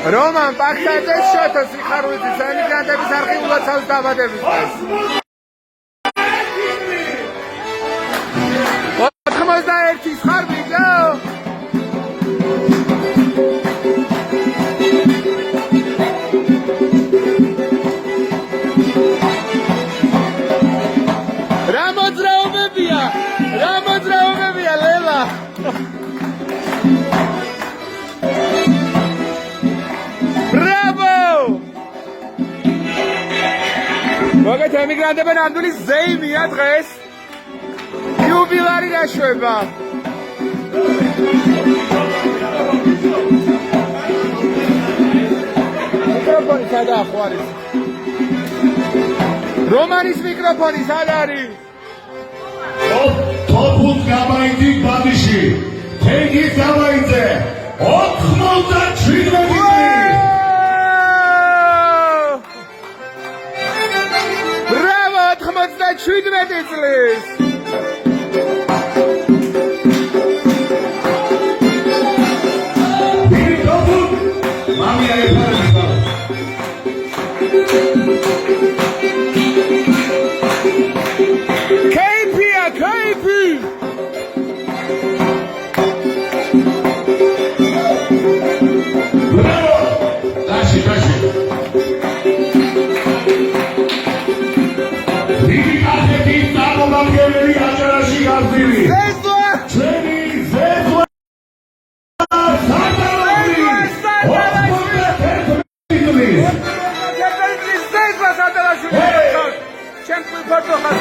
Roman Paksates შოთოს სიხარულის ემიგრანტების არქივულად სავს დაბადების დღეს. 91-ის ხარბიჯო. რა მოძრაობებია ლელა. მოგეთ ემიგრანტები ნამდვილი ზეიმია დღეს იუბილარი დაშვება მიკროფონი სადა ხო არის რომანის მიკროფონი სად არის თოფუს გამაიძი ბადიში თენგის გამაიძე 97 წლის.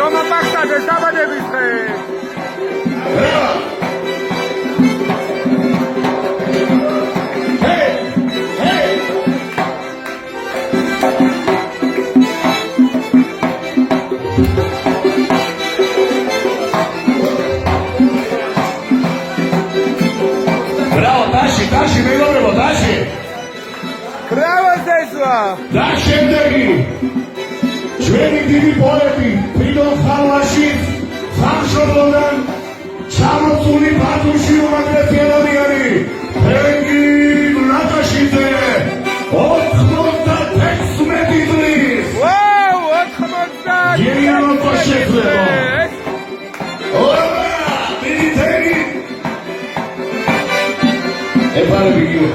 Roman Paksates დაბადების დღეს. Bravo, Tashi, მეგობრებო, Tashi. Bravo, Zezwa. და შემდეგი ჩვენი დიდი პოეტი ფრიდონ ხალვაშის სამშობლოდან ჩამოწული ბათუმში უმაგრესიანობიანი თენგი ნატაშიძე 96 წლის. ვაუ, 96. გენიალურ შეხვედრა. ორა, დიდი თენგი. ეპარებიო.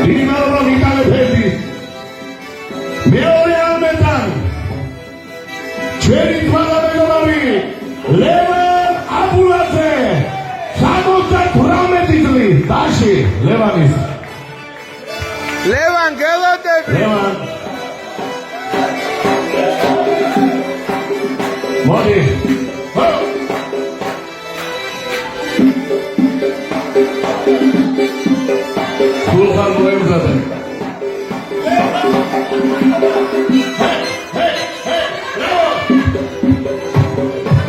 დინამო მიტალეფერდი მეორე ალმეთან ჩვენი თვალამედოვარი ლევან აბულაძე 78 წლის დაში ლევანის ლევან გელოდები ლევან მოდი გულხარ მოემზადე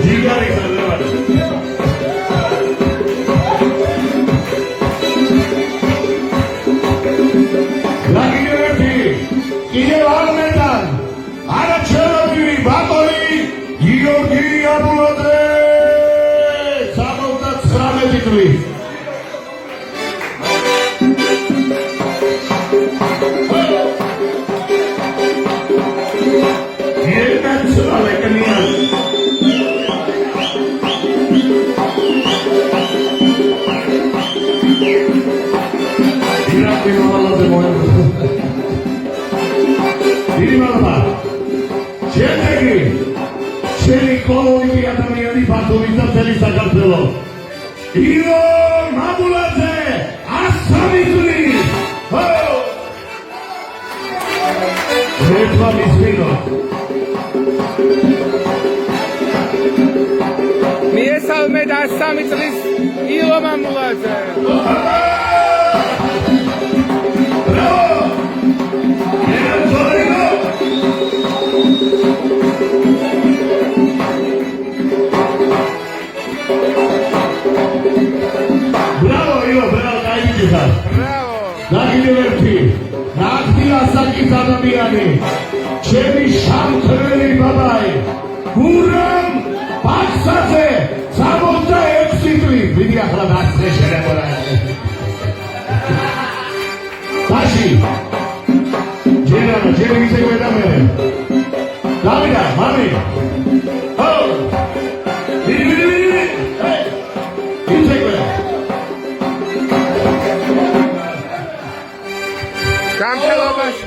ჯიგარი ლევან ლაგინერები კიდევ ალმეთან არაჩერობრივი ბატონი გიორგი აბულაძე 79 წლის შემდეგი შენი კოლონი ადამიანი ბათუმის და მთელი საქართველო იო მაბულაძე 103 წლის რეფამის ვინო მიესალმე და 103 წლის იო მამულაძე ნაგინევერთი ნახტი ასაკის ადამიანი ჩემი შამთრელი ბაბაი გურამ ბაქსაძე 66 წლის ვიდი ახლა დაწყე შენებოდა დაში ჯერი ისე გვედამერე დავიდა მამი ჰო ვიდი ისე გვედა გამხელობაში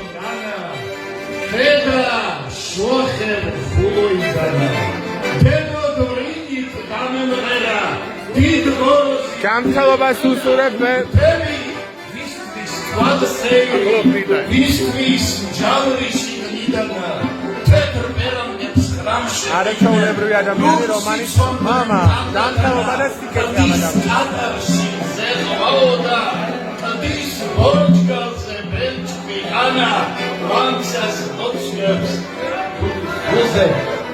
Pedra, șoher, huloidana. Pedro Dorinit, Damenera, Didros. გამხელობას უსურებ მე Temi, vistvis, kvadasei, vistvis, ჯალრიში იდანა. Petr Peram epsхрамში. არაჩვეულებრივი ადამიანი რომანის მამა გამხელობა და სიკეთე ამ ადამიანს. ზეღაოდა, ტდის ბორჯგალზე ბენჩკი ანა. Vanksas notskeps.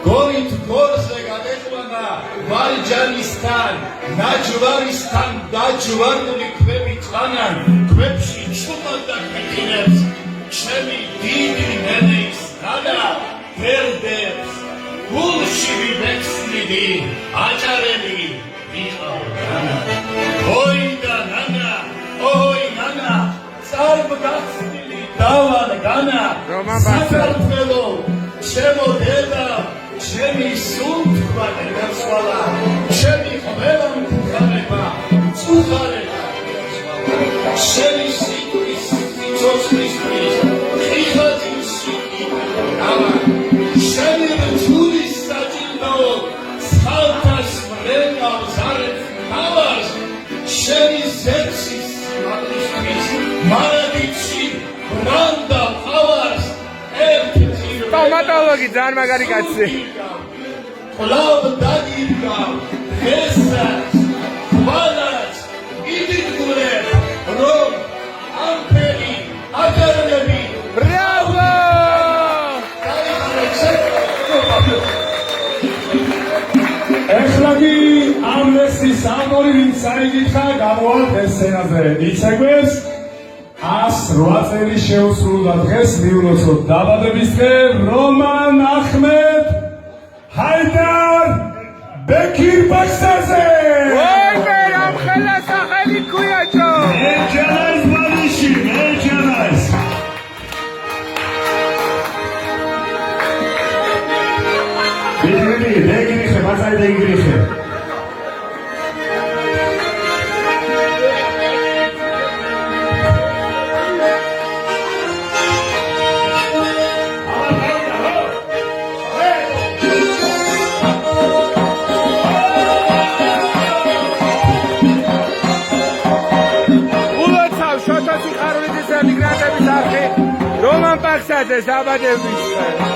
Going to Korse Gadekwana, Valjanistan, Najvaristan, Dajvarnuli Kvebitvanan, Kvebshi Chumanda Kekines, Chemi Didi Nenes, Nana, Verdeps, Bulshivi Vexlidi, Ajareli, Nana, Oida Nana, Oi Nana, Sarvgatsili. Davan Gana, Sakartvelo, Chemo Deda, Chemi Suntva Neversvala, Chemi Hovelan Kukhareba, Tsuhareba, Chemi Sikris, Tsoskris, Chichatin Siki, Dava, Chemi Rturis Sajilnao, Saltas Vrena, Zaret, Navas, Chemi Zersis, Matrismis, Maraditsi, Randa powers სტომატოლოგი ძალიან მაგარი კაცი. ყლავ დაგირგა ესას ვალაც იდიდგურე რომ ამფერი აჯერები ბრავო! ეხლა კი ამ ლესის ავტორი ვინც აიგითხა გამოვალთ ეს სცენაზე იცეკვეს 108 წელი შეუსრულდა დღეს მიულოცოთ დაბადების დღე რომან ახმედ ჰაიდარ ბეკირ ბაქსაძე ვაიმე ამ ხელა სახელი ქუიაჭო ეჯანას ბალიში ეჯანას ბეგირიხე ბაცარი ბეგირიხე სიხარულის ემიგრანტების არხი რომან პაქსაძეს დაბადების დღე.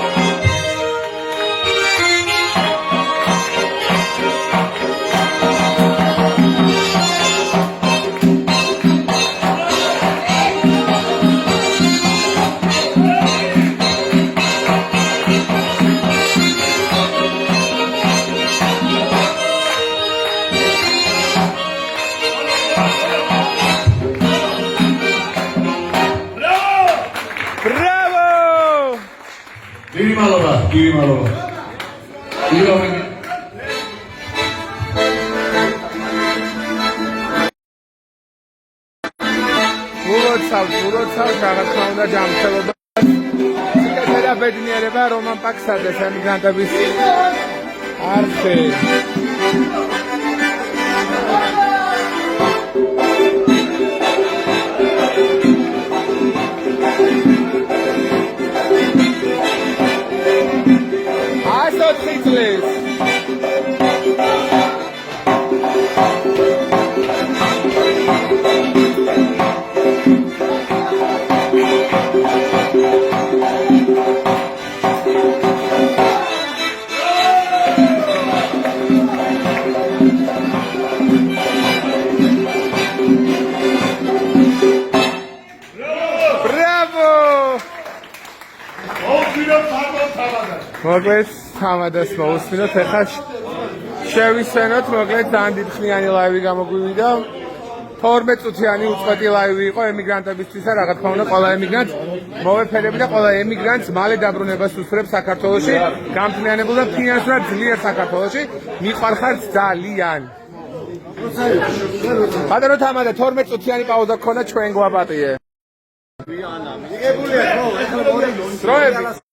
დიდი მადლობა, დიდი მადლობა. გულოცავს რა თქმა უნდა ჯანმრთელობა. სიკეთე და ბედნიერება რომან პაქსაძეს ემიგრანტების არხი. Please. მოკლედ თამადას მოусმინოთ ეხლა შევისვენოთ მოკლედ ძალიან დიდხნიანი ლაივი გამოგვივიდა 12 წუთიანი უწყვეტი ლაივი იყო ემიგრანტებისთვის და რა თქმა უნდა ყველა ემიგრანტს მოვეფერები და ყველა ემიგრანტს მალე დაბრუნებას უსურებს საქართველოში გამთნიანებულ და ფინანსურად ძლიერ საქართველოში მიყვარხართ ძალიან ბატონო თამადა 12 წუთიანი პაუზა გქონდა ჩვენ გვაპატიე მიგებულია დრო ეხლა მორი